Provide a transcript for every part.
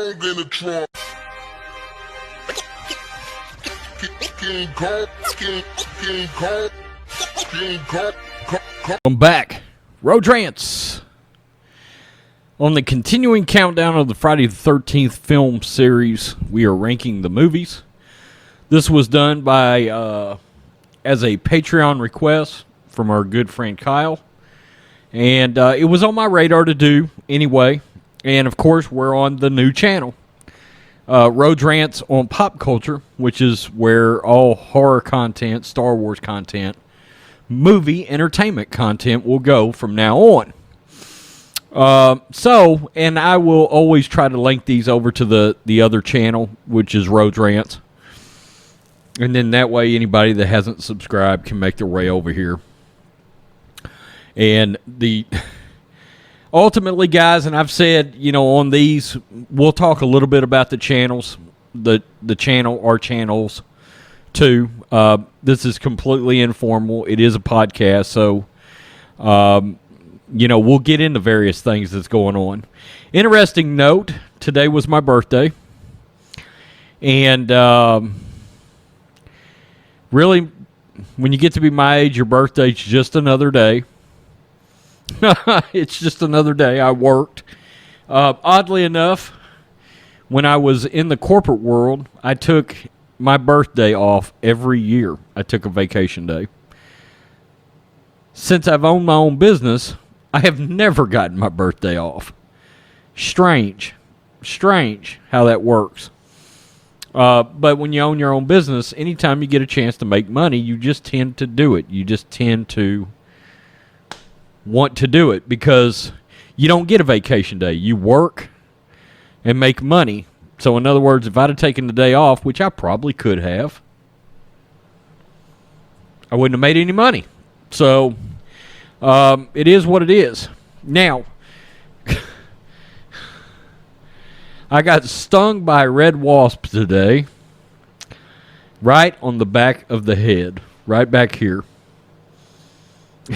Kong in the trunk. King Kong, King Kong, King Kong. I'm back. Road Rants. On the continuing countdown of the Friday the 13th film series, we are ranking the movies. This was done by as a Patreon request from our good friend Kyle. And it was on my radar to do anyway. And, of course, we're on the new channel. Road Rants on Pop Culture, which is where all horror content, Star Wars content, movie entertainment content will go from now on. And I will always try to link these over to the other channel, which is Road Rants. And then that way anybody that hasn't subscribed can make their way over here. And ultimately, guys, and I've said, on these, we'll talk a little bit about the channels, our channels, too. This is completely informal. It is a podcast, so, we'll get into various things that's going on. Interesting note, today was my birthday. And really, when you get to be my age, your birthday's just another day. It's just another day. I worked. Oddly enough, when I was in the corporate world, I took my birthday off every year. I took a vacation day. Since I've owned my own business, I have never gotten my birthday off. Strange how that works. But when you own your own business, anytime you get a chance to make money, you just tend to do it. You just tend to want to do it because you don't get a vacation day. You work and make money. So in other words, if I'd have taken the day off, which I probably could have, I wouldn't have made any money. So it is what it is. Now, I got stung by a red wasp today, right on the back of the head, right back here.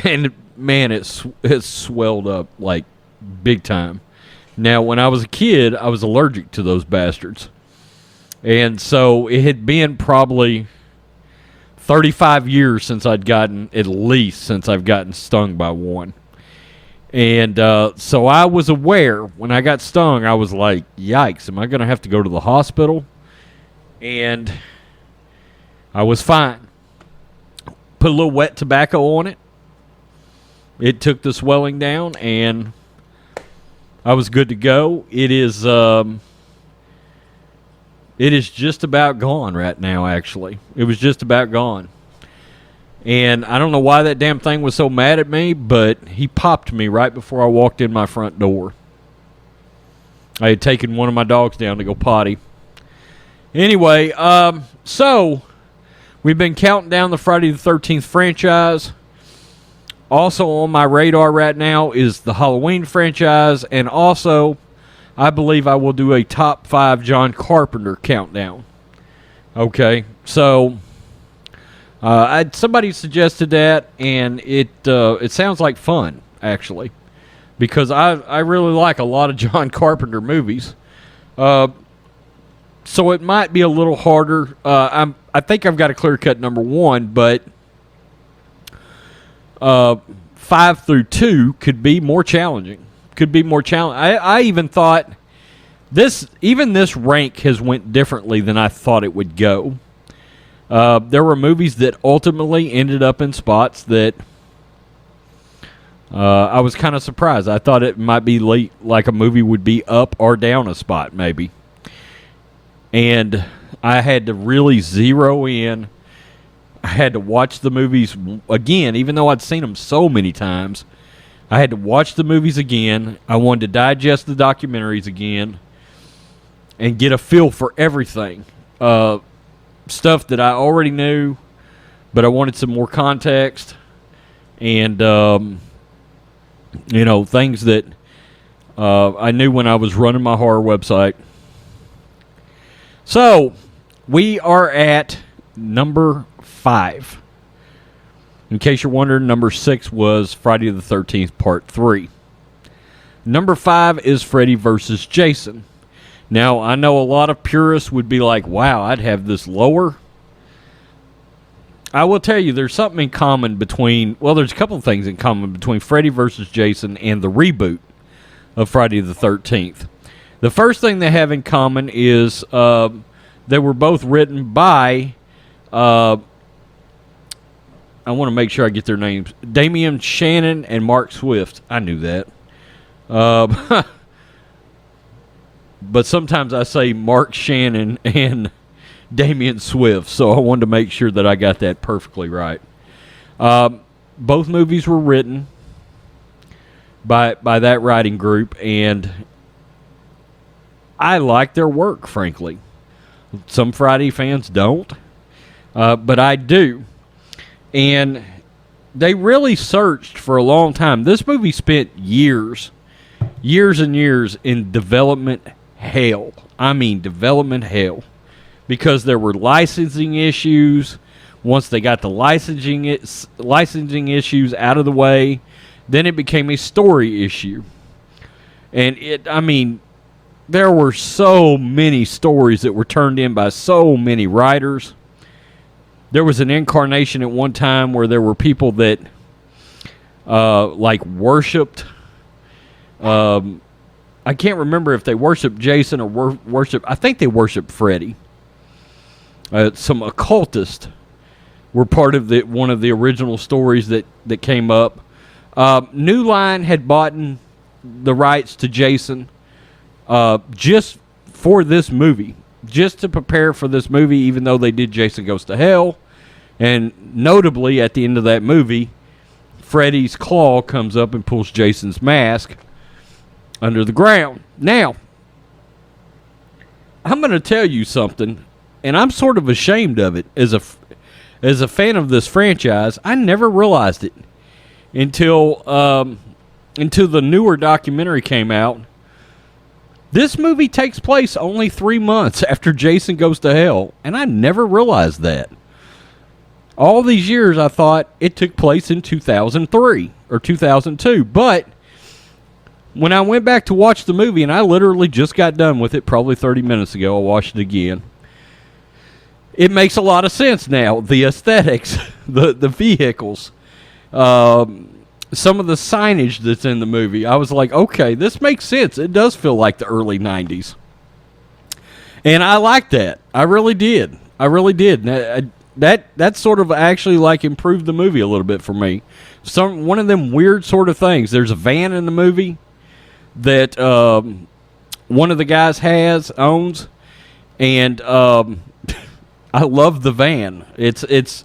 And man, it's swelled up like big time. Now, when I was a kid, I was allergic to those bastards. And so it had been probably 35 years since I've gotten stung by one. And so I was aware when I got stung, I was like, yikes, am I going to have to go to the hospital? And I was fine. Put a little wet tobacco on it. It took the swelling down, and I was good to go. It is just about gone right now, actually. It was just about gone. And I don't know why that damn thing was so mad at me, but he popped me right before I walked in my front door. I had taken one of my dogs down to go potty. Anyway, so we've been counting down the Friday the 13th franchise. Also on my radar right now is the Halloween franchise, and also I believe I will do a top 5 John Carpenter countdown. Okay, so somebody suggested that, and it sounds like fun, actually, because I really like a lot of John Carpenter movies. So it might be a little harder. I think I've got a clear-cut number 1, but 5 through 2 could be more challenging. I even thought this rank has went differently than I thought it would go. There were movies that ultimately ended up in spots that I was kind of surprised. I thought it might be like a movie would be up or down a spot, maybe. And I had to really zero in. I had to watch the movies again, even though I'd seen them so many times. I had to watch the movies again. I wanted to digest the documentaries again and get a feel for everything. Stuff that I already knew, but I wanted some more context. And, things that I knew when I was running my horror website. So, we are at number 5. In case you're wondering, number 6 was Friday the 13th, Part 3. Number 5 is Freddy vs. Jason. Now, I know a lot of purists would be like, wow, I'd have this lower. I will tell you, there's something in common between, well, there's a couple of things in common between Freddy versus Jason and the reboot of Friday the 13th. The first thing they have in common is they were both written by, I want to make sure I get their names, Damian Shannon and Mark Swift. I knew that. But sometimes I say Mark Shannon and Damian Swift, so I wanted to make sure that I got that perfectly right. Both movies were written by that writing group, and I like their work, frankly. Some Friday fans don't, but I do. And they really searched for a long time. This movie spent years and years in development hell. I mean development hell. Because there were licensing issues. Once they got the licensing issues out of the way, then it became a story issue. And there were so many stories that were turned in by so many writers. There was an incarnation at one time where there were people that worshipped. I can't remember if they worshipped Jason or I think they worshipped Freddy. Some occultists were part of one of the original stories that came up. New Line had bought the rights to Jason just for this movie, just to prepare for this movie, even though they did Jason Goes to Hell. And notably, at the end of that movie, Freddy's claw comes up and pulls Jason's mask under the ground. Now, I'm going to tell you something. And I'm sort of ashamed of it as a fan of this franchise. I never realized it until the newer documentary came out. This movie takes place only 3 months after Jason Goes to Hell, and I never realized that. All these years, I thought it took place in 2003 or 2002, but when I went back to watch the movie, and I literally just got done with it probably 30 minutes ago, I watched it again. It makes a lot of sense now. The aesthetics, the vehicles, some of the signage that's in the movie. I was like, okay, this makes sense. It does feel like the early 90s. And I liked that. I really did. That sort of actually improved the movie a little bit for me. One of them weird sort of things. There's a van in the movie that one of the guys owns. And I love the van. It's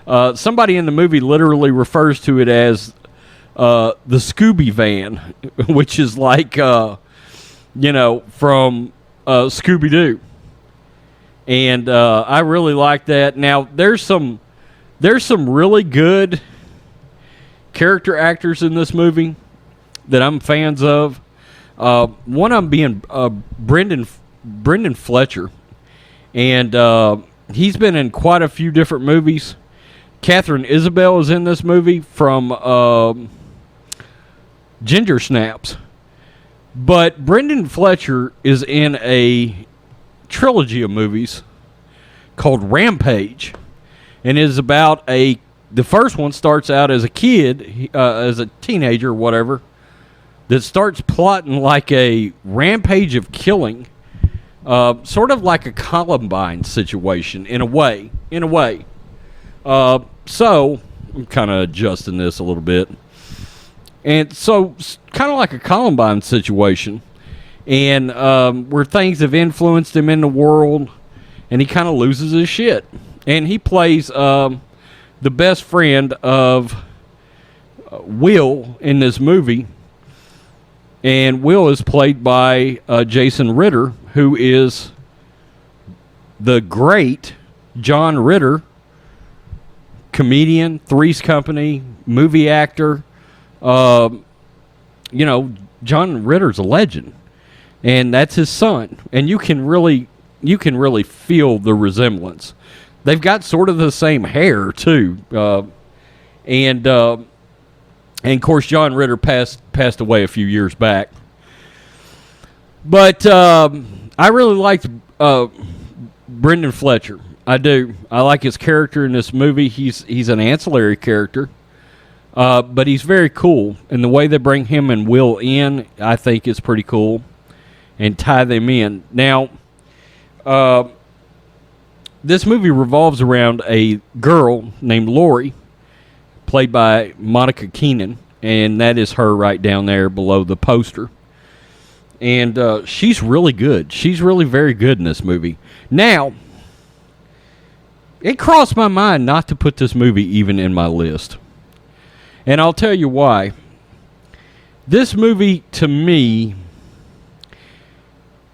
somebody in the movie literally refers to it as the Scooby van, which is from Scooby-Doo. And I really like that. Now there's some really good character actors in this movie that I'm fans of. One of them being Brendan Fletcher, and he's been in quite a few different movies. Catherine Isabel is in this movie from Ginger Snaps. But Brendan Fletcher is in a trilogy of movies called Rampage. And is about the first one starts out as a kid, as a teenager or whatever, that starts plotting like a rampage of killing. Sort of like a Columbine situation in a way. So I'm kind of adjusting this a little bit. And so kind of like a Columbine situation. And where things have influenced him in the world. And he kind of loses his shit. And he plays the best friend of Will in this movie. And Will is played by Jason Ritter, who is the great John Ritter, comedian, Three's Company, movie actor. John Ritter's a legend, and that's his son. And you can really feel the resemblance. They've got sort of the same hair too, and of course John Ritter passed away a few years back. But I I really liked Brendan Fletcher. I do. I like his character in this movie. He's an ancillary character, but he's very cool. And the way they bring him and Will in, I think, is pretty cool, and tie them in. Now, this movie revolves around a girl named Lori, played by Monica Keenan, and that is her right down there below the poster. And she's really good. She's really very good in this movie. Now, it crossed my mind not to put this movie even in my list. And I'll tell you why. This movie, to me,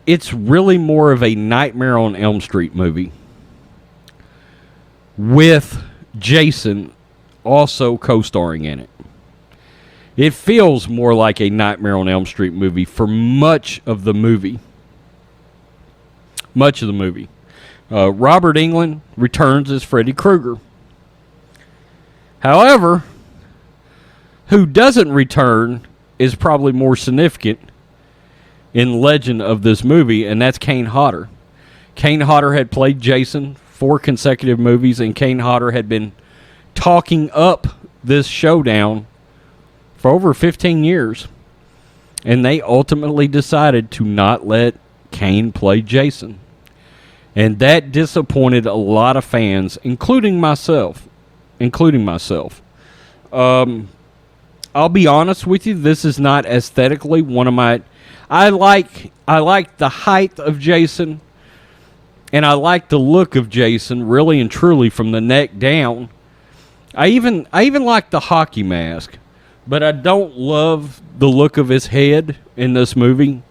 it's really more of a Nightmare on Elm Street movie, with Jason also co-starring in it. It feels more like a Nightmare on Elm Street movie for much of the movie. Much of the movie. Robert Englund returns as Freddy Krueger. However, who doesn't return is probably more significant in legend of this movie, and that's Kane Hodder. Kane Hodder had played Jason 4 consecutive movies, and Kane Hodder had been talking up this showdown for over 15 years. And they ultimately decided to not let Kane play Jason. And that disappointed a lot of fans, including myself. I'll be honest with you, this is not aesthetically one of my... I like the height of Jason, and I like the look of Jason, really and truly, from the neck down. I even like the hockey mask, but I don't love the look of his head in this movie.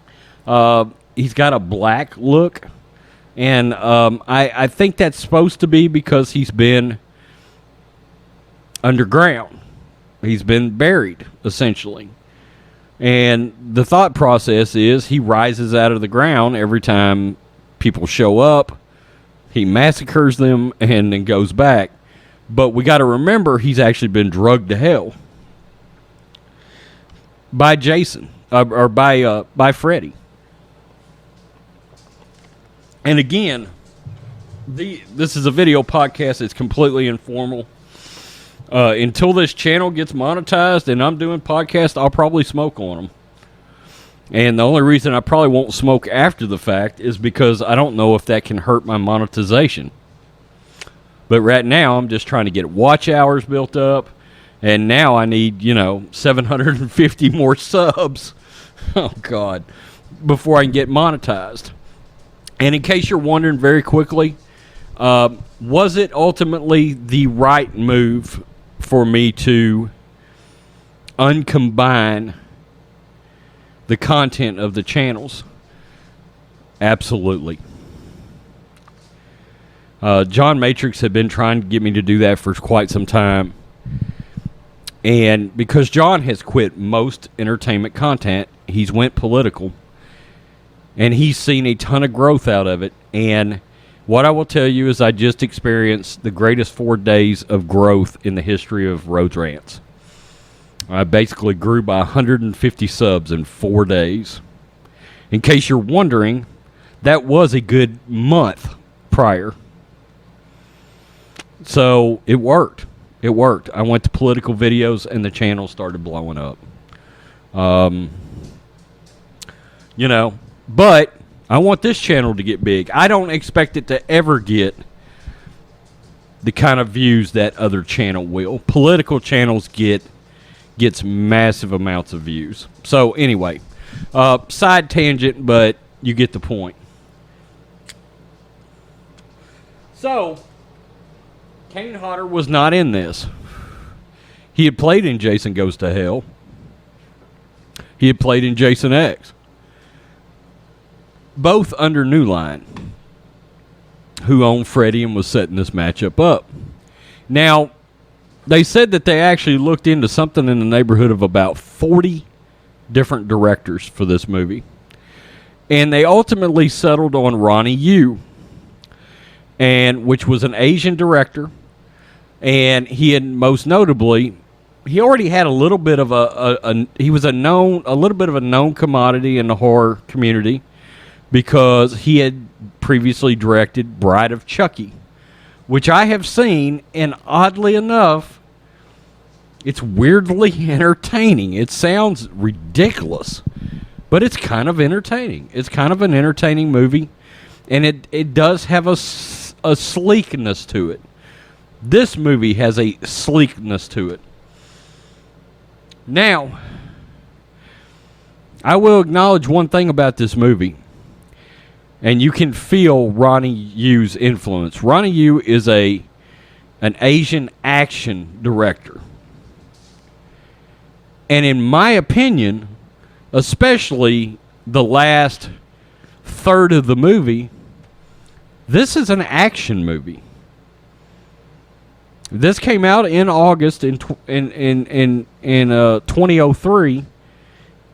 He's got a black look, and I think that's supposed to be because he's been underground. He's been buried, essentially. And the thought process is he rises out of the ground every time people show up. He massacres them and then goes back. But we got to remember he's actually been drugged to hell by Jason or by Freddy. And again, this is a video podcast. It's completely informal. Until this channel gets monetized and I'm doing podcasts, I'll probably smoke on them. And the only reason I probably won't smoke after the fact is because I don't know if that can hurt my monetization. But right now, I'm just trying to get watch hours built up. And now I need, 750 more subs. Oh, God. Before I can get monetized. And in case you're wondering very quickly, was it ultimately the right move for me to uncombine the content of the channels? Absolutely. John Matrix had been trying to get me to do that for quite some time. And because John has quit most entertainment content, he's went political. And he's seen a ton of growth out of it. And what I will tell you is I just experienced the greatest 4 days of growth in the history of Rhodes Rants. I basically grew by 150 subs in 4 days. In case you're wondering, that was a good month prior. So it worked. It worked. I went to political videos and the channel started blowing up. But I want this channel to get big. I don't expect it to ever get the kind of views that other channel will. Political channels gets massive amounts of views. So anyway, side tangent, but you get the point. So Kane Hodder was not in this. He had played in Jason Goes to Hell. He had played in Jason X. Both under New Line, who owned Freddy and was setting this matchup up. Now, they said that they actually looked into something in the neighborhood of about 40 different directors for this movie. And they ultimately settled on Ronnie Yu, which was an Asian director. And he had most notably, he already had a little bit of he was a little bit of a known commodity in the horror community, because he had previously directed Bride of Chucky, which I have seen, and oddly enough, it's weirdly entertaining. It sounds ridiculous, but it's kind of entertaining. It's kind of an entertaining movie, and it does have a sleekness to it. This movie has a sleekness to it. Now, I will acknowledge one thing about this movie, and you can feel Ronnie Yu's influence. Ronnie Yu is an Asian action director. And in my opinion, especially the last third of the movie, this is an action movie. This came out in August in 2003,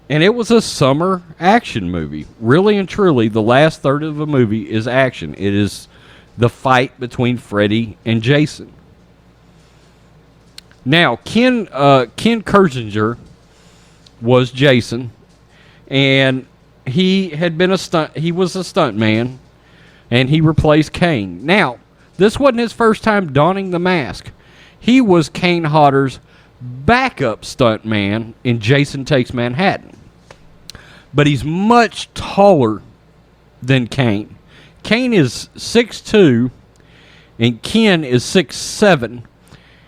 and it was a summer action movie. Really and truly, the last third of the movie is action. It is the fight between Freddy and Jason. Now, Ken Kirzinger was Jason, and he was a stunt man, and he replaced Kane. Now, this wasn't his first time donning the mask. He was Kane Hodder's backup stunt man in Jason Takes Manhattan. But he's much taller than Kane. Kane is 6'2", and Ken is 6'7".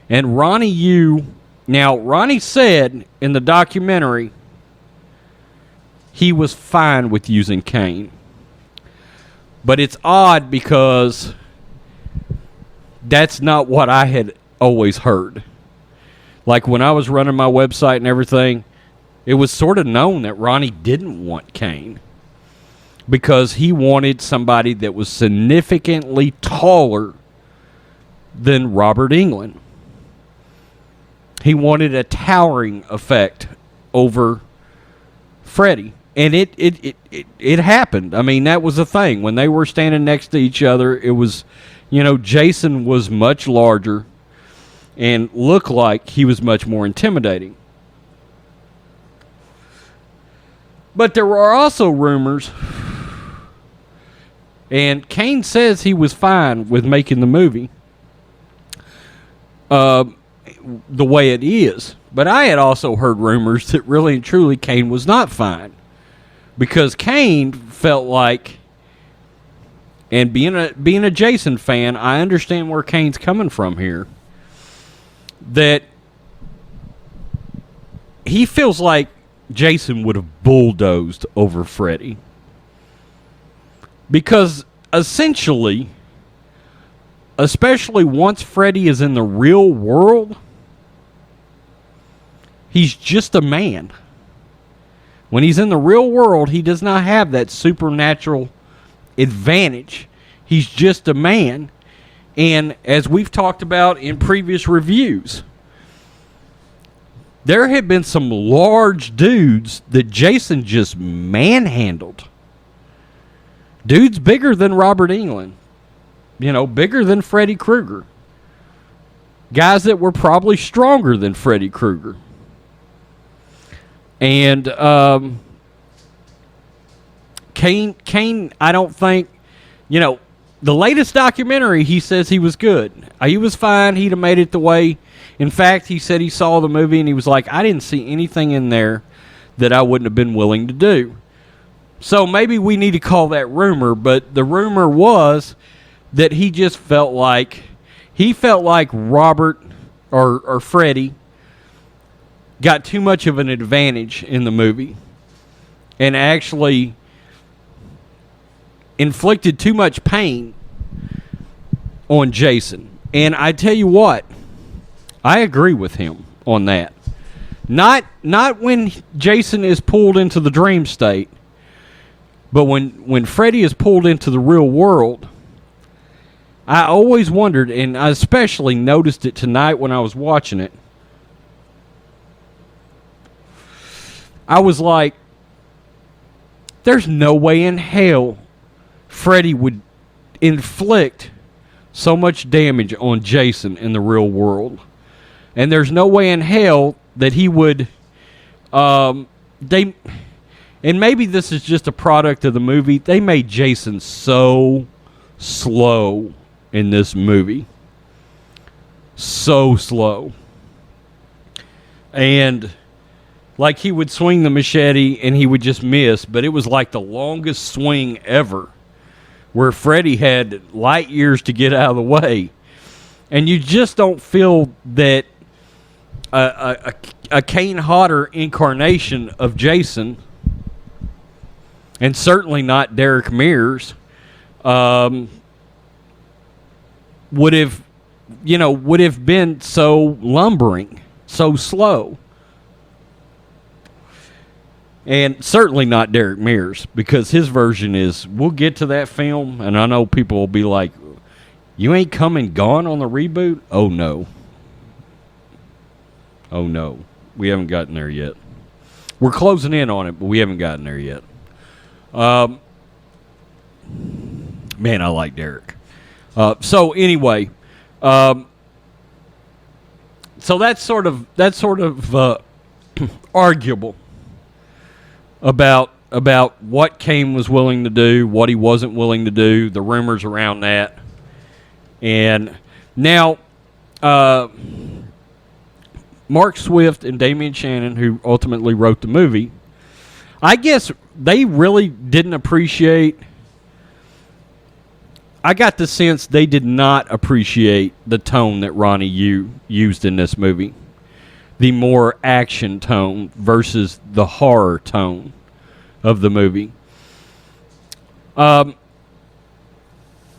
And Ronnie Yu, now Ronnie said in the documentary he was fine with using Kane. But it's odd because that's not what I had always heard. Like when I was running my website and everything, it was sort of known that Ronnie didn't want Kane because he wanted somebody that was significantly taller than Robert Englund. He wanted a towering effect over Freddy. And it happened. I mean, that was the thing. When they were standing next to each other, it was, Jason was much larger and looked like he was much more intimidating. But there were also rumors, and Kane says he was fine with making the movie the way it is. But I had also heard rumors that really and truly Kane was not fine. Because Kane felt like, and being a Jason fan, I understand where Kane's coming from here, that he feels like Jason would have bulldozed over Freddy. Because essentially, especially once Freddy is in the real world, he's just a man. When he's in the real world, he does not have that supernatural advantage. He's just a man. And as we've talked about in previous reviews, there have been some large dudes that Jason just manhandled. Dudes bigger than Robert Englund. Bigger than Freddy Krueger. Guys that were probably stronger than Freddy Krueger. And Kane, I don't think, the latest documentary, he says he was good. He was fine. He'd have made it the way. In fact, he said he saw the movie and he was like, I didn't see anything in there that I wouldn't have been willing to do. So maybe we need to call that rumor, but the rumor was that he just felt like Robert or Freddy got too much of an advantage in the movie and actually inflicted too much pain on Jason. And I tell you what, I agree with him on that. Not when Jason is pulled into the dream state, but when Freddy is pulled into the real world. I always wondered, and I especially noticed it tonight when I was watching it, I was like, there's no way in hell Freddy would inflict so much damage on Jason in the real world. And there's no way in hell that he would... and maybe this is just a product of the movie, they made Jason so slow in this movie. So slow. And like he would swing the machete and he would just miss, but it was like the longest swing ever, where Freddy had light years to get out of the way. And you just don't feel that a Kane Hodder incarnation of Jason, and certainly not Derek Mears, would have been so lumbering, so slow. And certainly not Derek Mears, because his version is, we'll get to that film, and I know people will be like, you ain't come and gone on the reboot? Oh, no. Oh, no. We haven't gotten there yet. We're closing in on it, but we haven't gotten there yet. Man, I like Derek. So anyway, so that's sort of arguable about what Kane was willing to do, what he wasn't willing to do, the rumors around that. And now, Mark Swift and Damian Shannon, who ultimately wrote the movie, I guess they really didn't appreciate. I got the sense they did not appreciate the tone that Ronnie Yu used in this movie. The more action tone versus the horror tone of the movie. And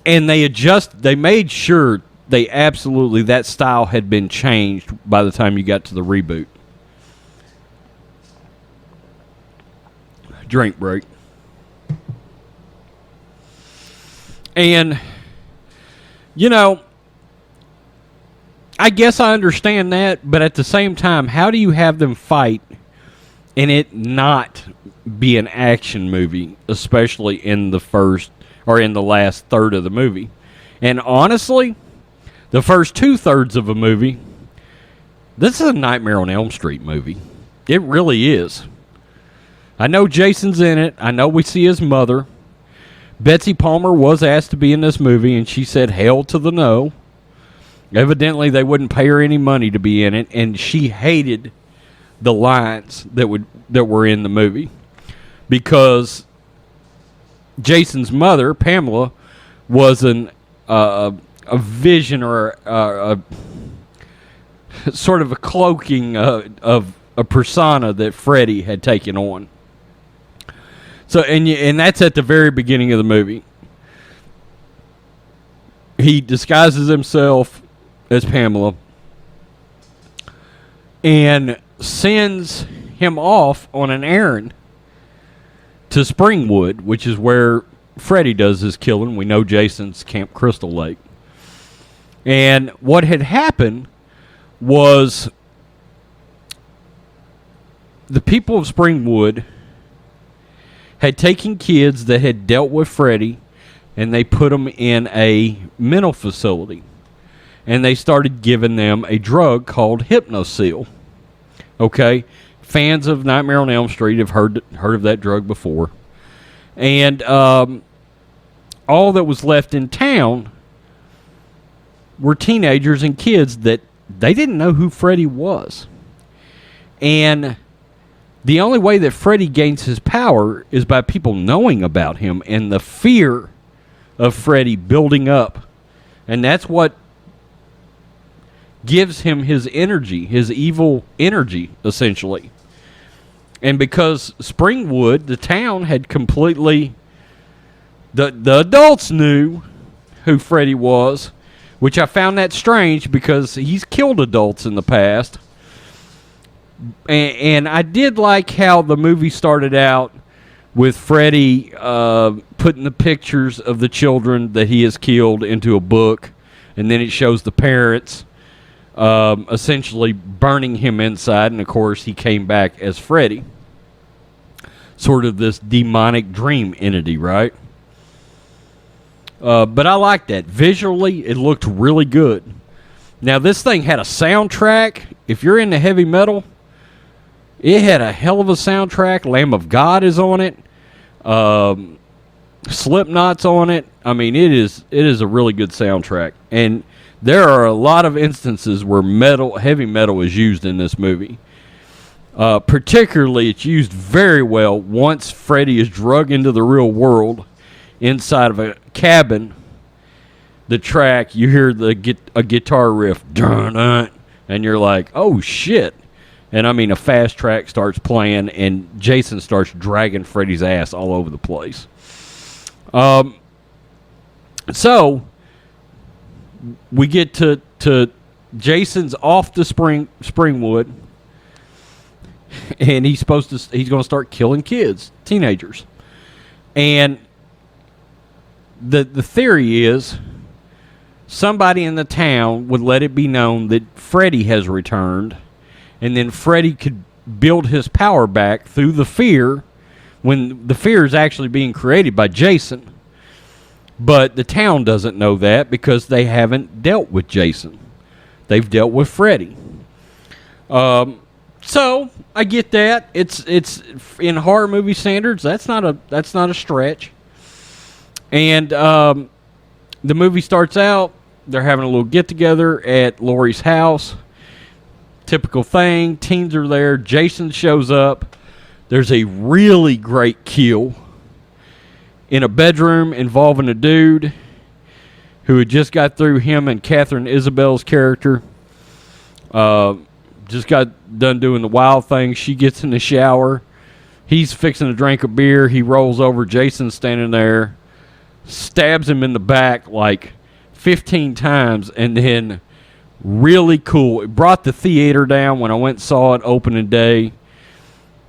they made sure that style had been changed by the time you got to the reboot. Drink break. And, I guess I understand that, but at the same time, how do you have them fight and it not be an action movie, especially in the first or in the last third of the movie? And honestly, the first 2/3 of a movie, this is a Nightmare on Elm Street movie. It really is. I know Jason's in it. I know we see his mother. Betsy Palmer was asked to be in this movie, and she said hell to the no. Evidently, they wouldn't pay her any money to be in it, and she hated the lines that were in the movie, because Jason's mother, Pamela, was a vision or a sort of a cloaking of a persona that Freddy had taken on. So, and that's at the very beginning of the movie. He disguises himself as Pamela and sends him off on an errand to Springwood, which is where Freddy does his killing. We know Jason's Camp Crystal Lake. And what had happened was the people of Springwood had taken kids that had dealt with Freddy, and they put them in a mental facility. And they started giving them a drug called Hypnosil. Okay? Fans of Nightmare on Elm Street have heard of that drug before. And all that was left in town were teenagers and kids that they didn't know who Freddy was. And the only way that Freddy gains his power is by people knowing about him and the fear of Freddy building up. And that's what gives him his energy, his evil energy, essentially. And because Springwood, the town, had completely... The adults knew who Freddy was, which I found that strange because he's killed adults in the past. And I did like how the movie started out with Freddy putting the pictures of the children that he has killed into a book, and then it shows the parents essentially burning him inside, and of course he came back as Freddy. Sort of this demonic dream entity, right? But I like that. Visually, it looked really good. Now, this thing had a soundtrack. If you're into heavy metal, It had a hell of a soundtrack. Lamb of God is on it. Slipknot's on it. I mean, it is a really good soundtrack. And there are a lot of instances where heavy metal is used in this movie. Particularly, it's used very well once Freddy is drugged into the real world inside of a cabin. The track, you hear a guitar riff, dun-dun, and you're like, oh, shit. And, I mean, a fast track starts playing, and Jason starts dragging Freddy's ass all over the place. So, we get to Jason's off to Springwood, and he's going to start killing kids, teenagers. And the theory is somebody in the town would let it be known that Freddy has returned, and then Freddy could build his power back through the fear, when the fear is actually being created by Jason. But the town doesn't know that because they haven't dealt with Jason. They've dealt with Freddy. So I get that. It's in horror movie standards. That's not a stretch. And the movie starts out. They're having a little get together at Laurie's house. Typical thing. Teens are there. Jason shows up. There's a really great kill in a bedroom involving a dude who had just got through him and Catherine Isabel's character. Just got done doing the wild thing. She gets in the shower. He's fixing to drink a beer. He rolls over. Jason's standing there. Stabs him in the back like 15 times. And then really cool. It brought the theater down when I went and saw it opening day.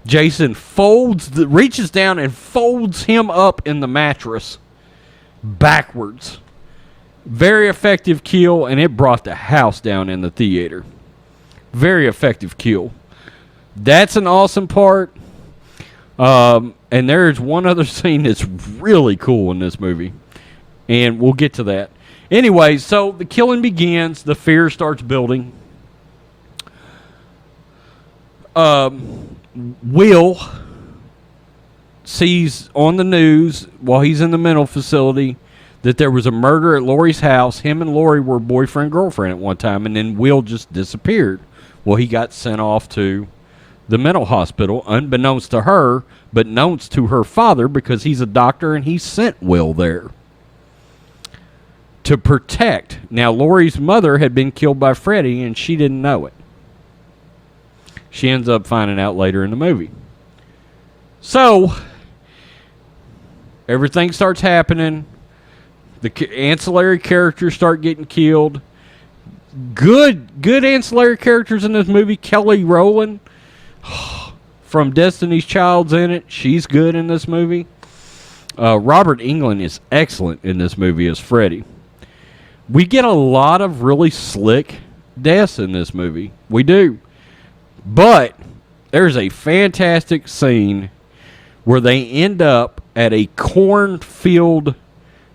Jason reaches down and folds him up in the mattress backwards. Very effective kill, and it brought the house down in the theater. Very effective kill. That's an awesome part. And there's one other scene that's really cool in this movie. And we'll get to that. Anyway, so the killing begins. The fear starts building. Will sees on the news while he's in the mental facility that there was a murder at Laurie's house. Him and Laurie were boyfriend-girlfriend at one time, and then Will just disappeared. Well, he got sent off to the mental hospital, unbeknownst to her, but known to her father because he's a doctor and he sent Will there to protect. Now, Laurie's mother had been killed by Freddy, and she didn't know it. She ends up finding out later in the movie. So, everything starts happening. The ancillary characters start getting killed. Good ancillary characters in this movie. Kelly Rowland from Destiny's Child's in it. She's good in this movie. Robert Englund is excellent in this movie as Freddy. We get a lot of really slick deaths in this movie. We do. But there's a fantastic scene where they end up at a cornfield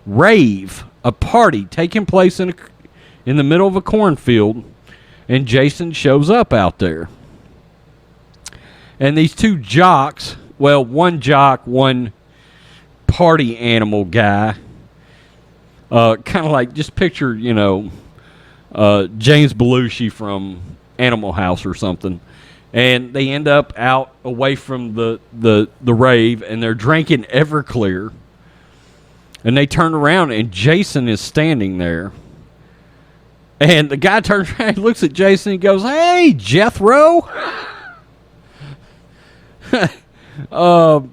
rave, a party taking place in the middle of a cornfield, and Jason shows up out there. And these two jocks, well, one jock, one party animal guy, kind of like, just picture, James Belushi from Animal House or something. And they end up out away from the rave, and they're drinking Everclear. And they turn around, and Jason is standing there. And the guy turns around, looks at Jason, and goes, "Hey, Jethro." I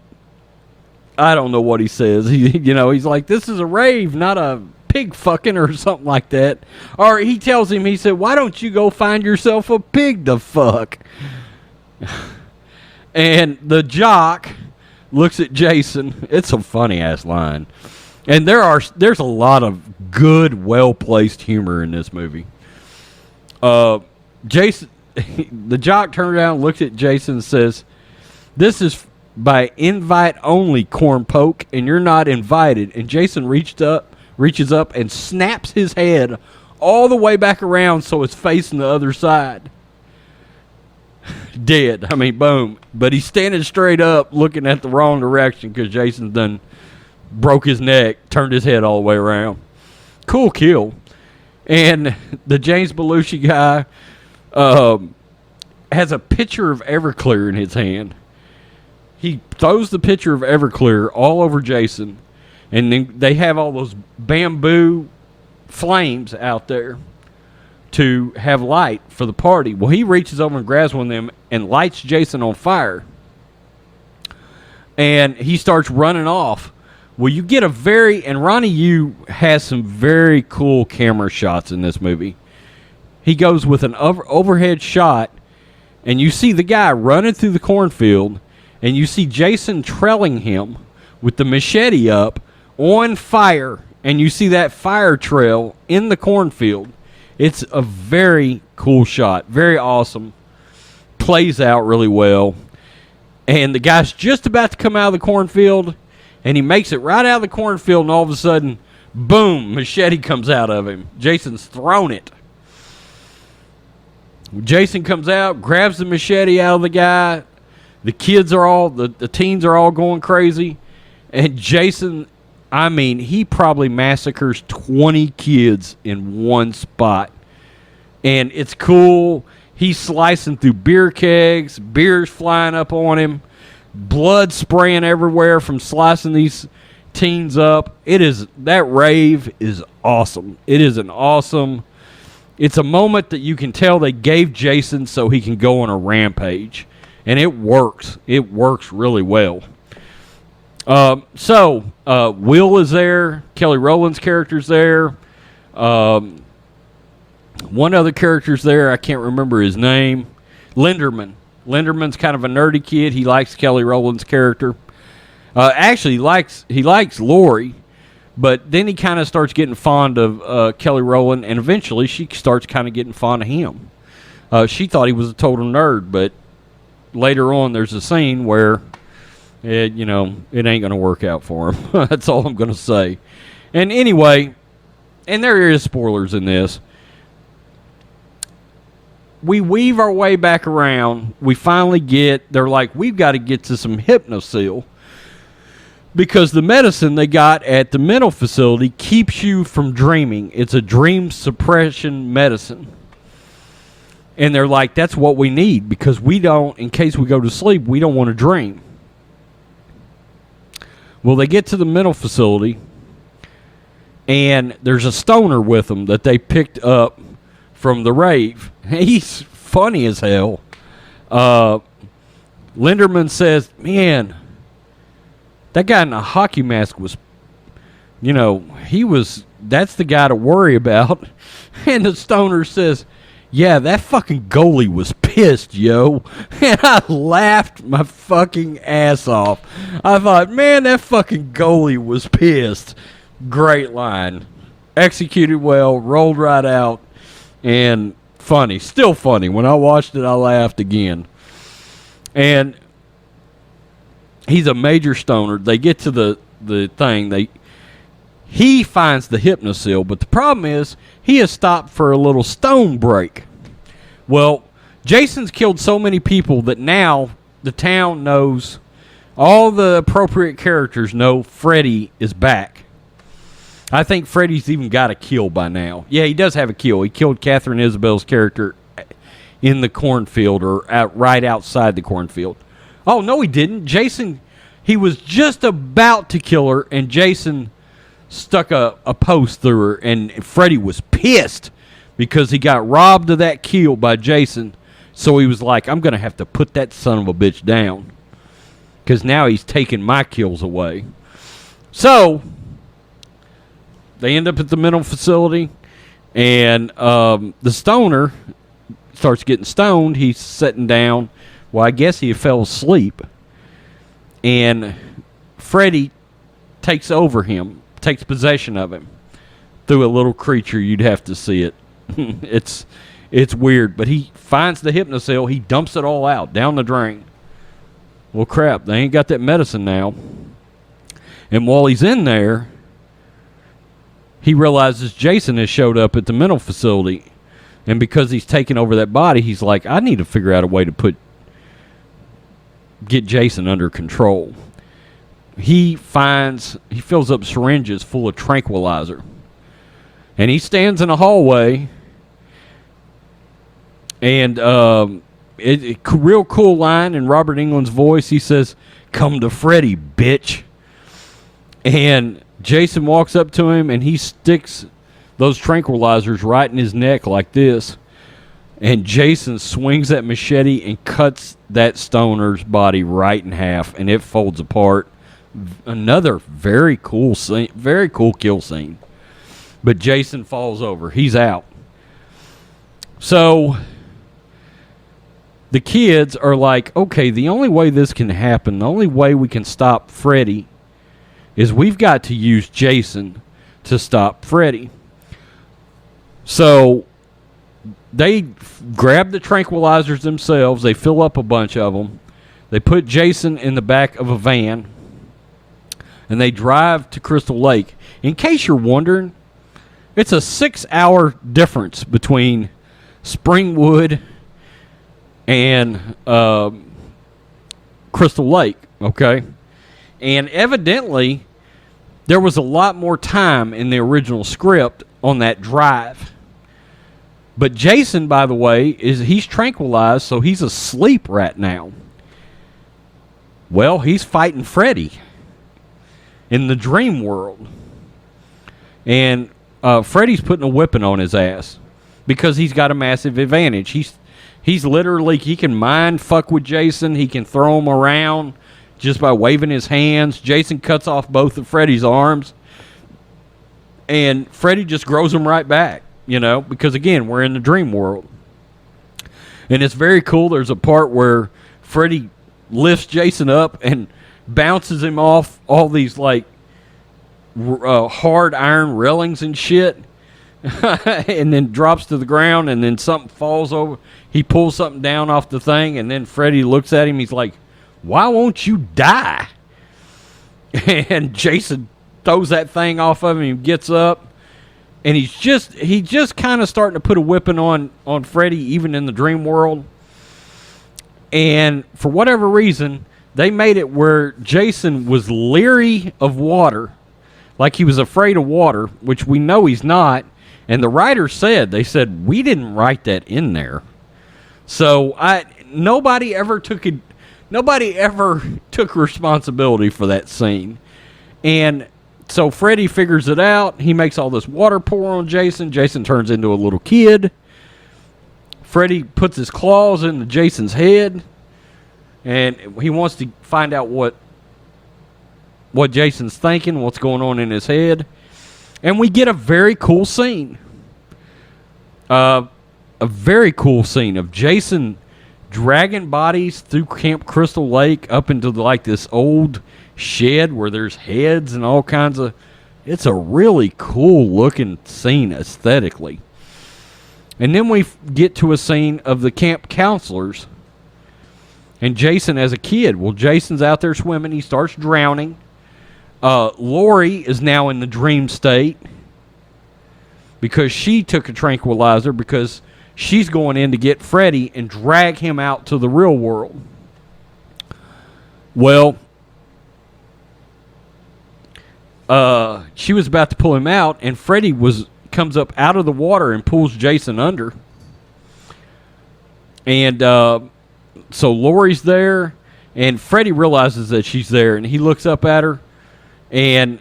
don't know what he says. He's like, "This is a rave, not a pig fucking," or something like that. Or he tells him, he said, "Why don't you go find yourself a pig to fuck?" And the jock looks at Jason. It's a funny ass line. And there's a lot of good, well-placed humor in this movie. Jason, the jock turns around, looks at Jason, and says, "This is by invite only, corn poke, and you're not invited." And Jason reaches up and snaps his head all the way back around so it's facing the other side. dead. I mean, boom. But he's standing straight up looking at the wrong direction because Jason done broke his neck, turned his head all the way around. Cool kill. And the James Belushi guy has a pitcher of Everclear in his hand. He throws the pitcher of Everclear all over Jason, and then they have all those bamboo flames out there to have light for the party. Well, he reaches over and grabs one of them and lights Jason on fire. And he starts running off. Well, you get and Ronnie Yu has some very cool camera shots in this movie. He goes with an overhead shot, and you see the guy running through the cornfield, and you see Jason trailing him with the machete up on fire, and you see that fire trail in the cornfield. It's a very cool shot. Very awesome. Plays out really well. And the guy's just about to come out of the cornfield, and he makes it right out of the cornfield, and all of a sudden, boom, machete comes out of him. Jason's thrown it. Jason comes out, grabs the machete out of the guy. The kids are all, the teens are all going crazy. And Jason, I mean, he probably massacres 20 kids in one spot. And it's cool. He's slicing through beer kegs, beer's flying up on him, blood spraying everywhere from slicing these teens up. That rave is awesome. It's a moment that you can tell they gave Jason so he can go on a rampage. And it works. It works really well. So Will is there. Kelly Rowland's character's there. One other character's there. I can't remember his name. Linderman. Linderman's kind of a nerdy kid. He likes Kelly Rowland's character. Actually, he likes Lori, but then he kind of starts getting fond of Kelly Rowland, and eventually she starts kind of getting fond of him. She thought he was a total nerd, but later on there's a scene where it ain't going to work out for him. That's all I'm going to say. And anyway, and there is spoilers in this. We weave our way back around. We finally they're like, we've got to get to some Hypnosil, because the medicine they got at the mental facility keeps you from dreaming. It's a dream suppression medicine. And they're like, that's what we need, because in case we go to sleep, we don't want to dream. Well, they get to the mental facility, and there's a stoner with them that they picked up from the rave. He's funny as hell. Linderman says, man, that guy in the hockey mask was, that's the guy to worry about. And the stoner says, yeah, that fucking goalie was pissed, yo. And I laughed my fucking ass off. I thought, man, that fucking goalie was pissed. Great line. Executed well, rolled right out, and funny. Still funny. When I watched it, I laughed again. And he's a major stoner. They get to the thing. He finds the Hypnosil, but the problem is he has stopped for a little stone break. Well, Jason's killed so many people that now the town knows, all the appropriate characters know Freddy is back. I think Freddy's even got a kill by now. Yeah, he does have a kill. He killed Catherine Isabel's character in the cornfield, or right outside the cornfield. Oh, no, he didn't. He was just about to kill her, and Jason stuck a post through her, and Freddy was pissed because he got robbed of that kill by Jason. So he was like, I'm going to have to put that son of a bitch down, because now he's taking my kills away. So they end up at the mental facility, and the stoner starts getting stoned. He's sitting down. Well, I guess he fell asleep, and Freddy takes over him, takes possession of him through a little creature. You'd have to see it. It's weird, but he finds the Hypnosil. He dumps it all out down the drain. Well, crap, they ain't got that medicine now. And while he's in there, he realizes Jason has showed up at the mental facility. And because he's taken over that body, he's like, I need to figure out a way to put get Jason under control. He fills up syringes full of tranquilizer. And he stands in a hallway. And real cool line in Robert Englund's voice. He says, "Come to Freddy, bitch." And Jason walks up to him and he sticks those tranquilizers right in his neck like this. And Jason swings that machete and cuts that stoner's body right in half, and it folds apart. Another very cool scene, very cool kill scene. But Jason falls over. He's out. So the kids are like, okay, the only way this can happen, the only way we can stop Freddy is we've got to use Jason to stop Freddy. So they grab the tranquilizers themselves. They fill up a bunch of them. They put Jason in the back of a van. And they drive to Crystal Lake. In case you're wondering, it's a 6-hour difference between Springwood and Crystal Lake, okay? And evidently, there was a lot more time in the original script on that drive. But Jason, by the way, he's tranquilized, so he's asleep right now. Well, he's fighting Freddy in the dream world. And Freddy's putting a whipping on his ass because he's got a massive advantage. He's literally, he can mind fuck with Jason. He can throw him around just by waving his hands. Jason cuts off both of Freddy's arms. And Freddy just grows them right back. You know, because again, we're in the dream world. And it's very cool. There's a part where Freddy lifts Jason up and bounces him off all these, like, hard iron railings and shit. And then drops to the ground, and then something falls over. He pulls something down off the thing, and then Freddy looks at him. He's like, "Why won't you die?" And Jason throws that thing off of him and gets up. And he's just kind of starting to put a whipping on Freddy, even in the dream world. And for whatever reason, they made it where Jason was leery of water, like he was afraid of water, which we know he's not. And the writers said, we didn't write that in there. So nobody ever took responsibility for that scene. And so Freddy figures it out. He makes all this water pour on Jason. Jason turns into a little kid. Freddy puts his claws into Jason's head. And he wants to find out what Jason's thinking, what's going on in his head. And we get a very cool scene. A very cool scene of Jason dragging bodies through Camp Crystal Lake up into this old shed where there's heads and all kinds of... It's a really cool looking scene aesthetically. And then we get to a scene of the camp counselors and Jason as a kid. Well, Jason's out there swimming. He starts drowning. Lori is now in the dream state because she took a tranquilizer because she's going in to get Freddy and drag him out to the real world. Well, she was about to pull him out, and Freddy comes up out of the water and pulls Jason under. And so Lori's there, and Freddy realizes that she's there, and he looks up at her. And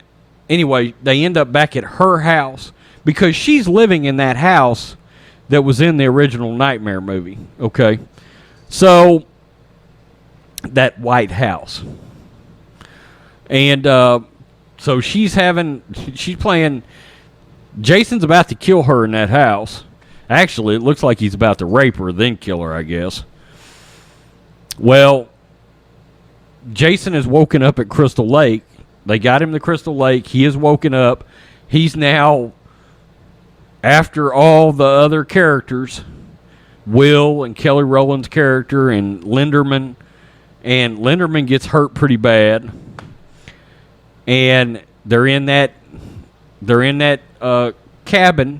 anyway, they end up back at her house because she's living in that house that was in the original Nightmare movie. Okay, so that white house. And so she's playing. Jason's about to kill her in that house. Actually, it looks like he's about to rape her, then kill her, I guess. Well, Jason is woken up at Crystal Lake. They got him to Crystal Lake. He is woken up. He's now, after all the other characters, Will and Kelly Rowland's character and Linderman. And Linderman gets hurt pretty bad. And they're in that cabin,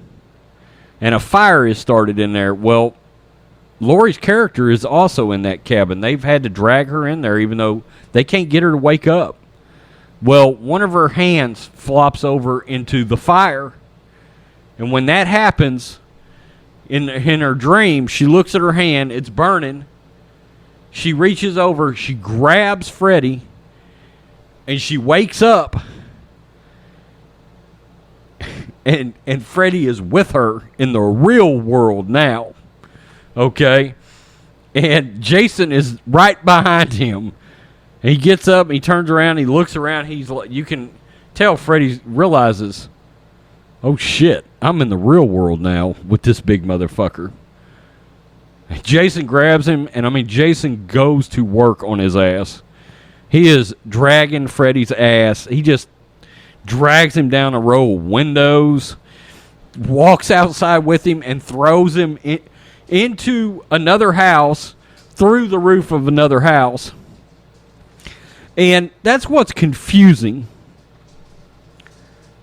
and a fire is started in there. Well, Lori's character is also in that cabin. They've had to drag her in there even though they can't get her to wake up. Well, one of her hands flops over into the fire. And when that happens, in her dream, she looks at her hand. It's burning. She reaches over. She grabs Freddy. And she wakes up. And Freddy is with her in the real world now. Okay? And Jason is right behind him. And he gets up, and he turns around, he looks around, he's like, you can tell Freddy realizes, oh shit, I'm in the real world now with this big motherfucker. Jason grabs him, and Jason goes to work on his ass. He is dragging Freddy's ass. He just drags him down a row of windows, walks outside with him, and throws him into another house, through the roof of another house. And that's what's confusing.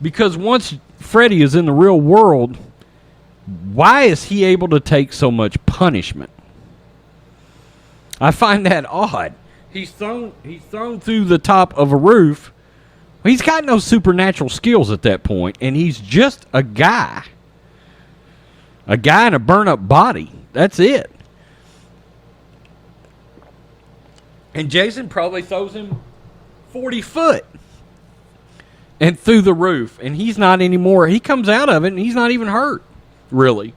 Because once Freddy is in the real world, why is he able to take so much punishment? I find that odd. He's thrown through the top of a roof. He's got no supernatural skills at that point, and he's just a guy. A guy in a burn-up body. That's it. And Jason probably throws him 40 foot and through the roof. And he's not anymore. He comes out of it and he's not even hurt, really.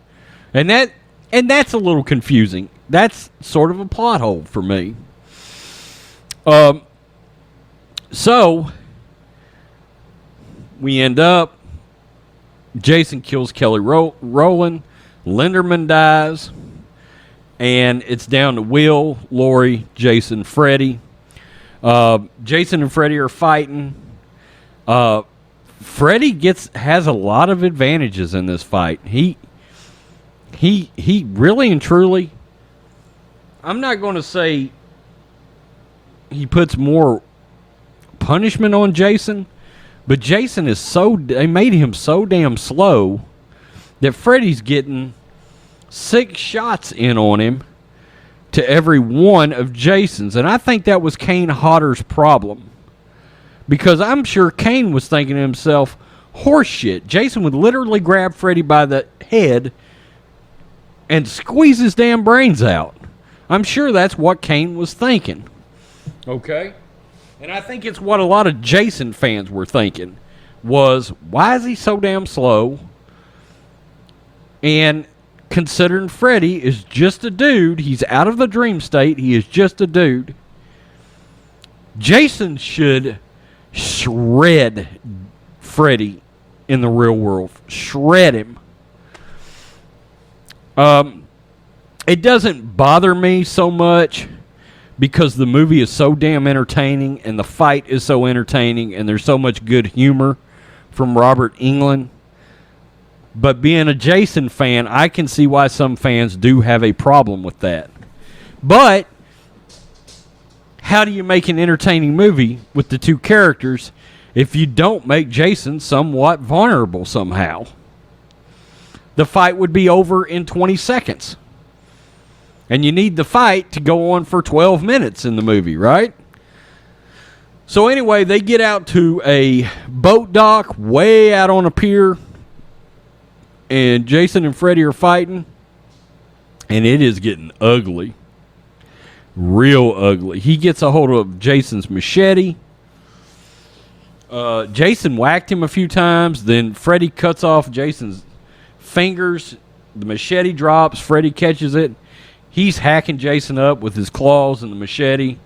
And that's a little confusing. That's sort of a plot hole for me. So we end up, Jason kills Kelly Rowland. Linderman dies. And it's down to Will, Lori, Jason, Freddy. Jason and Freddy are fighting. Freddy has a lot of advantages in this fight. He really and truly, I'm not going to say he puts more punishment on Jason, but Jason they made him so damn slow that Freddy's getting 6 shots in on him to every one of Jason's. And I think that was Kane Hodder's problem. Because I'm sure Kane was thinking to himself, horseshit. Jason would literally grab Freddy by the head and squeeze his damn brains out. I'm sure that's what Kane was thinking. Okay? And I think it's what a lot of Jason fans were thinking. Was, why is he so damn slow? And considering Freddy is just a dude, he's out of the dream state, he is just a dude, Jason should shred Freddy in the real world. Shred him. It doesn't bother me so much because the movie is so damn entertaining and the fight is so entertaining and there's so much good humor from Robert Englund. But being a Jason fan, I can see why some fans do have a problem with that. But how do you make an entertaining movie with the two characters if you don't make Jason somewhat vulnerable somehow? The fight would be over in 20 seconds. And you need the fight to go on for 12 minutes in the movie, right? So anyway, they get out to a boat dock way out on a pier. And Jason and Freddy are fighting. And it is getting ugly. Real ugly. He gets a hold of Jason's machete. Jason whacked him a few times. Then Freddy cuts off Jason's fingers. The machete drops. Freddy catches it. He's hacking Jason up with his claws and the machete.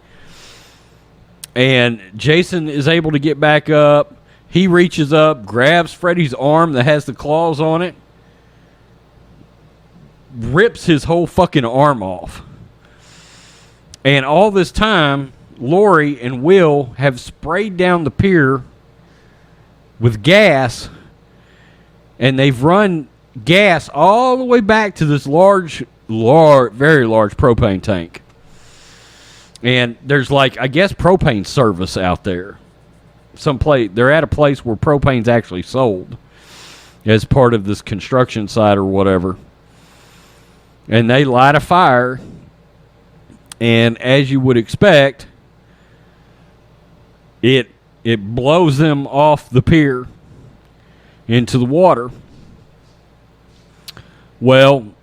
And Jason is able to get back up. He reaches up, grabs Freddy's arm that has the claws on it. Rips his whole fucking arm off. And all this time, Lori and Will have sprayed down the pier with gas. And they've run gas all the way back to this very large propane tank. And there's I guess propane service out there. They're at a place where propane's actually sold as part of this construction site or whatever. And they light a fire. And as you would expect, it blows them off the pier into the water. Well,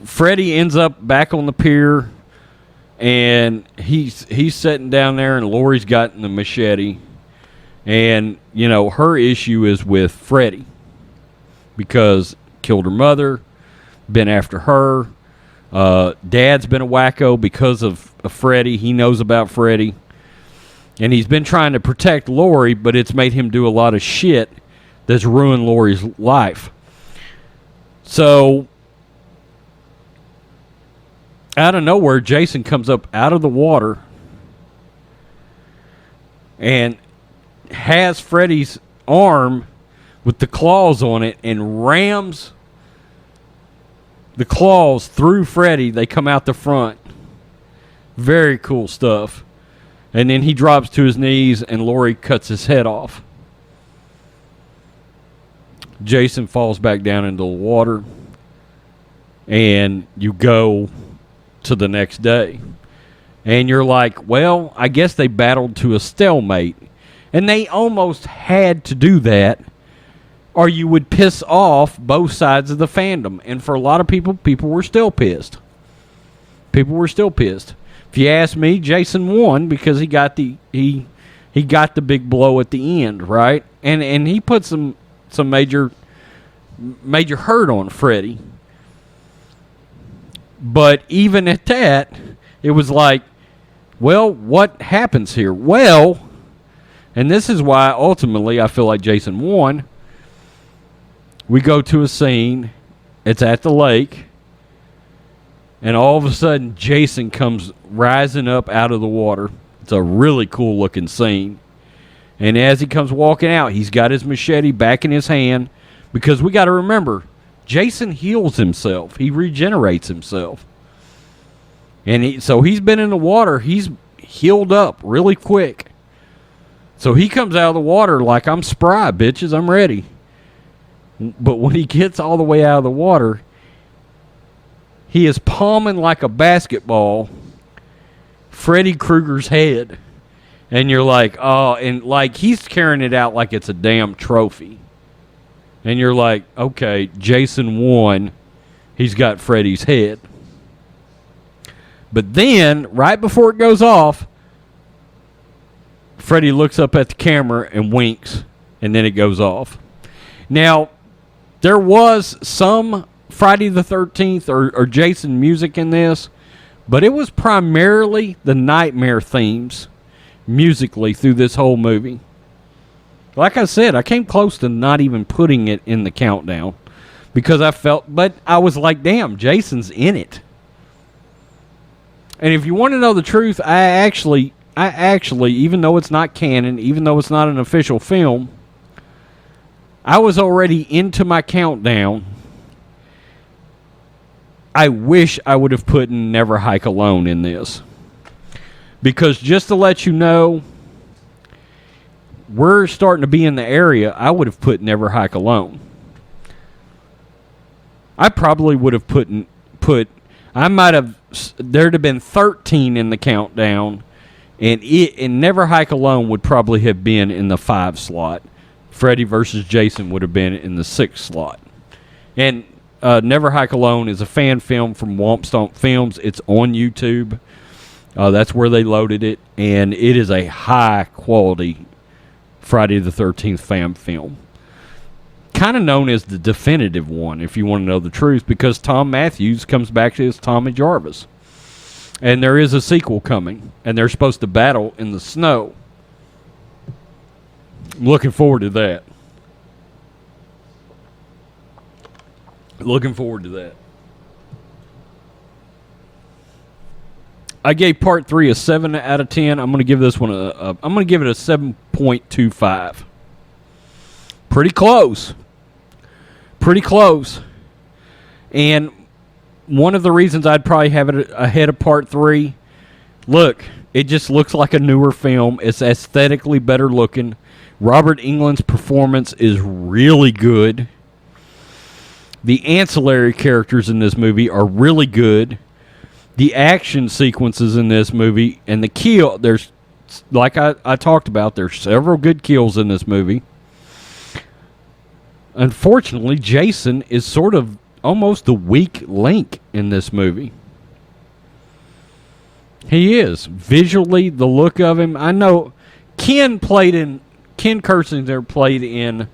Freddy ends up back on the pier, and he's sitting down there, and Lori's got the machete. And, you know, her issue is with Freddy because killed her mother, been after her. Dad's been a wacko because of Freddy. He knows about Freddy. And he's been trying to protect Lori, but it's made him do a lot of shit that's ruined Lori's life. So, out of nowhere, Jason comes up out of the water and has Freddy's arm with the claws on it and rams the claws through Freddy. They come out the front. Very cool stuff. And then he drops to his knees and Lori cuts his head off. Jason falls back down into the water. And you go to the next day. And you're like, well, I guess they battled to a stalemate. And they almost had to do that, or you would piss off both sides of the fandom. And for a lot of people, people were still pissed. People were still pissed. If you ask me, Jason won because he got the big blow at the end, right? And he put some major hurt on Freddy. But even at that, it was like, well, what happens here? Well, and this is why ultimately I feel like Jason won. We go to a scene. It's at the lake. And all of a sudden, Jason comes rising up out of the water. It's a really cool looking scene. And as he comes walking out, he's got his machete back in his hand. Because we got to remember, Jason heals himself. He regenerates himself. And so he's been in the water. He's healed up really quick. So he comes out of the water like, I'm spry, bitches. I'm ready. But when he gets all the way out of the water, he is palming like a basketball Freddy Krueger's head. And you're like, oh, and like he's carrying it out like it's a damn trophy. And you're like, okay, Jason won. He's got Freddy's head. But then, right before it goes off, Freddy looks up at the camera and winks, and then it goes off. Now, there was some Friday the 13th or Jason music in this, but it was primarily the nightmare themes musically through this whole movie. Like I said, I came close to not even putting it in the countdown because I felt, but I was like, damn, Jason's in it. And if you want to know the truth, I actually, even though it's not canon, even though it's not an official film, I was already into my countdown. I wish I would have put Never Hike Alone in this. Because just to let you know, we're starting to be in the area. I would have put Never Hike Alone. I probably would have there'd have been 13 in the countdown, and Never Hike Alone would probably have been in the 5 slot. Freddy versus Jason would have been in the 6 slot. And Never Hike Alone is a fan film from Womp Stomp Films. It's on YouTube. That's where they loaded it, and it is a high-quality Friday the 13th fan film. Kind of known as the definitive one, if you want to know the truth, because Tom Matthews comes back as Tommy Jarvis. And there is a sequel coming, and they're supposed to battle in the snow. I'm looking forward to that. Looking forward to that. I gave part 3 a 7 out of 10. I'm going to give this one I'm going to give it a 7.25. Pretty close. Pretty close. And one of the reasons I'd probably have it ahead of part 3, look, it just looks like a newer film. It's aesthetically better looking. Robert Englund's performance is really good. The ancillary characters in this movie are really good. The action sequences in this movie and the kill, there's, like I talked about, there's several good kills in this movie. Unfortunately, Jason is sort of almost the weak link in this movie. He is. Visually, the look of him, I know Ken Kirsinger played in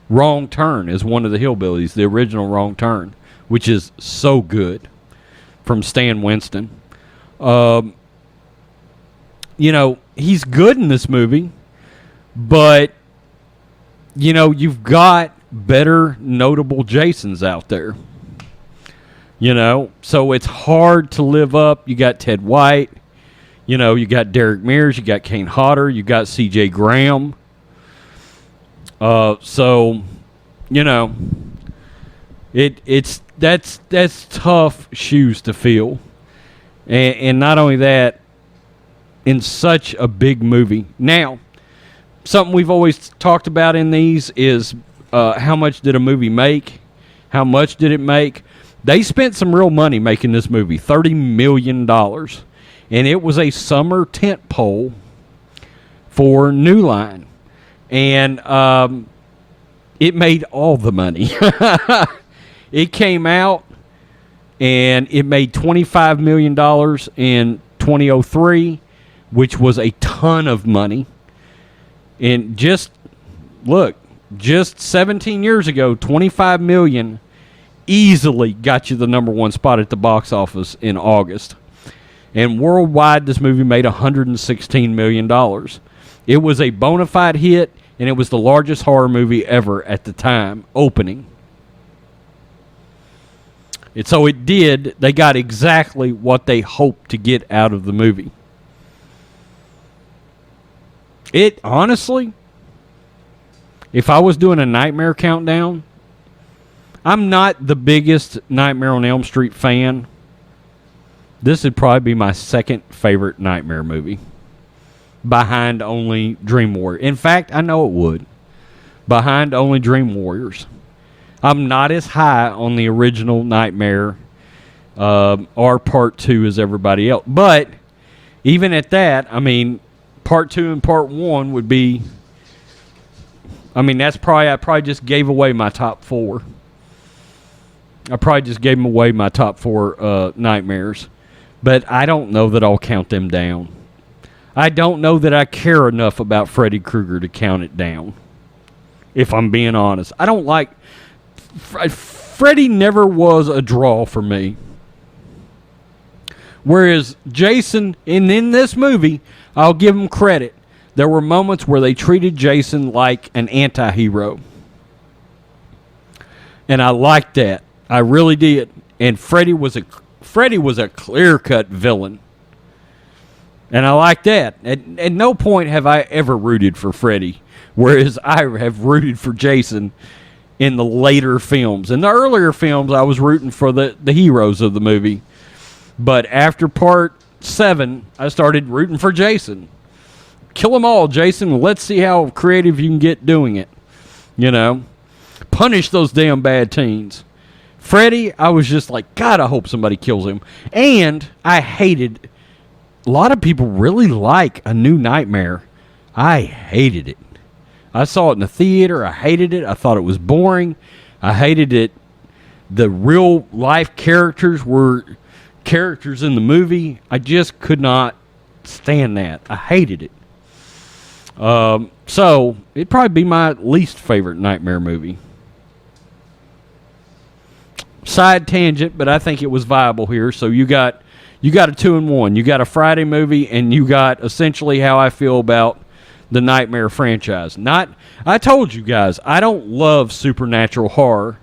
Wrong Turn as one of the hillbillies, the original Wrong Turn, which is so good, from Stan Winston. You know, he's good in this movie, but, you know, you've got better notable Jasons out there. You know, so it's hard to live up. You got Ted White, you know, you got Derek Mears, you got Kane Hodder, you got C.J. Graham. So, you know, that's tough shoes to fill, and not only that, in such a big movie. Now, something we've always talked about in these is how much did a movie make? How much did it make? They spent some real money making this movie, $30 million, and it was a summer tent pole for New Line. And it made all the money. It came out, and it made $25 million in 2003, which was a ton of money. And just 17 years ago, $25 million easily got you the number one spot at the box office in August. And worldwide, this movie made $116 million. It was a bona fide hit, and it was the largest horror movie ever at the time, opening. And so it did. They got exactly what they hoped to get out of the movie. It, honestly, if I was doing a Nightmare countdown, I'm not the biggest Nightmare on Elm Street fan. This would probably be my second favorite Nightmare movie, behind only Dream Warrior. In fact, I know it would. Behind only Dream Warriors. I'm not as high on the original Nightmare or Part 2 as everybody else. But even at that, I mean, Part 2 and Part 1 would be... I mean, I probably just gave away my top four. I probably just gave them away my top four Nightmares. But I don't know that I'll count them down. I don't know that I care enough about Freddy Krueger to count it down, if I'm being honest. I don't like... Freddy never was a draw for me. Whereas Jason, in this movie, I'll give him credit. There were moments where they treated Jason like an anti-hero. And I liked that. I really did. And Freddy was a clear-cut villain. And I like that. At no point have I ever rooted for Freddy, whereas I have rooted for Jason in the later films. In the earlier films, I was rooting for the heroes of the movie. But after Part 7, I started rooting for Jason. Kill them all, Jason. Let's see how creative you can get doing it. You know? Punish those damn bad teens. Freddy, I was just like, God, I hope somebody kills him. And I hated... A lot of people really like A New Nightmare. I hated it. I saw it in the theater. I hated it. I thought it was boring. I hated it. The real life characters were characters in the movie. I just could not stand that. I hated it. So it'd probably be my least favorite Nightmare movie. Side tangent, but I think it was viable here. So you got a 2-in-1. You got a Friday movie, and you got essentially how I feel about the Nightmare franchise. I told you guys, I don't love supernatural horror,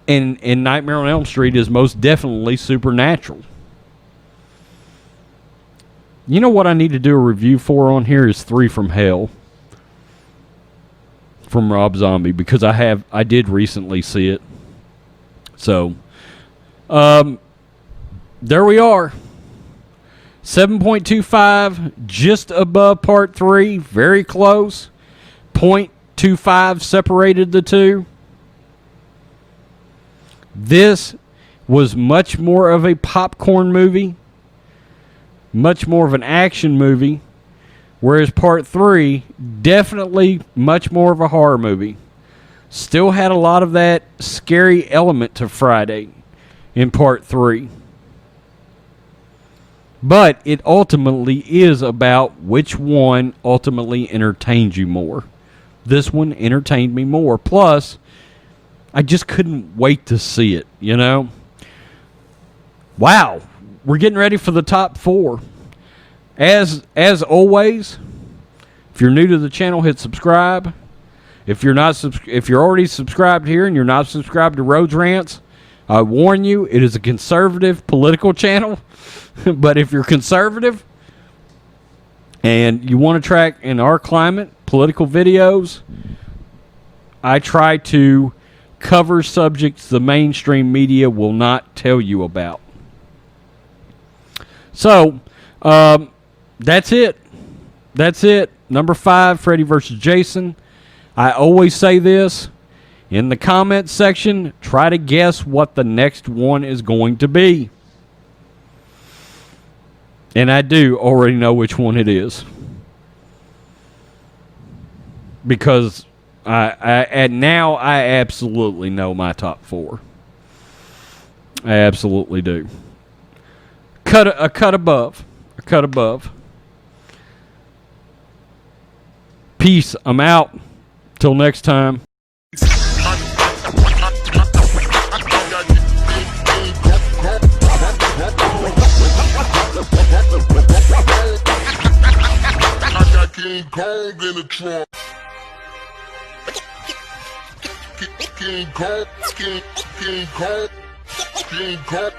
and Nightmare on Elm Street is most definitely supernatural. You know what I need to do a review for on here is 3 from Hell from Rob Zombie, because I did recently see it. So, there we are. 7.25, just above Part 3, very close. 0.25 separated the two. This was much more of a popcorn movie, much more of an action movie, whereas part 3, definitely much more of a horror movie. Still had a lot of that scary element to Friday in part 3. But it ultimately is about which one ultimately entertains you more. This one entertained me more. Plus, I just couldn't wait to see it, you know? Wow. We're getting ready for the top 4. As always, if you're new to the channel, hit subscribe. If you're already subscribed here and you're not subscribed to Rhodes Rants, I warn you, it is a conservative political channel. But if you're conservative and you want to track in our climate political videos, I try to cover subjects the mainstream media will not tell you about. So, that's it. That's it. Number 5, Freddy versus Jason. I always say this in the comments section. Try to guess what the next one is going to be. And I do already know which one it is. Because now I absolutely know my top 4. I absolutely do. A cut above. A cut above. Peace. I'm out. Till next time. King Kong in the trunk. King Kong, King Kong, King Kong.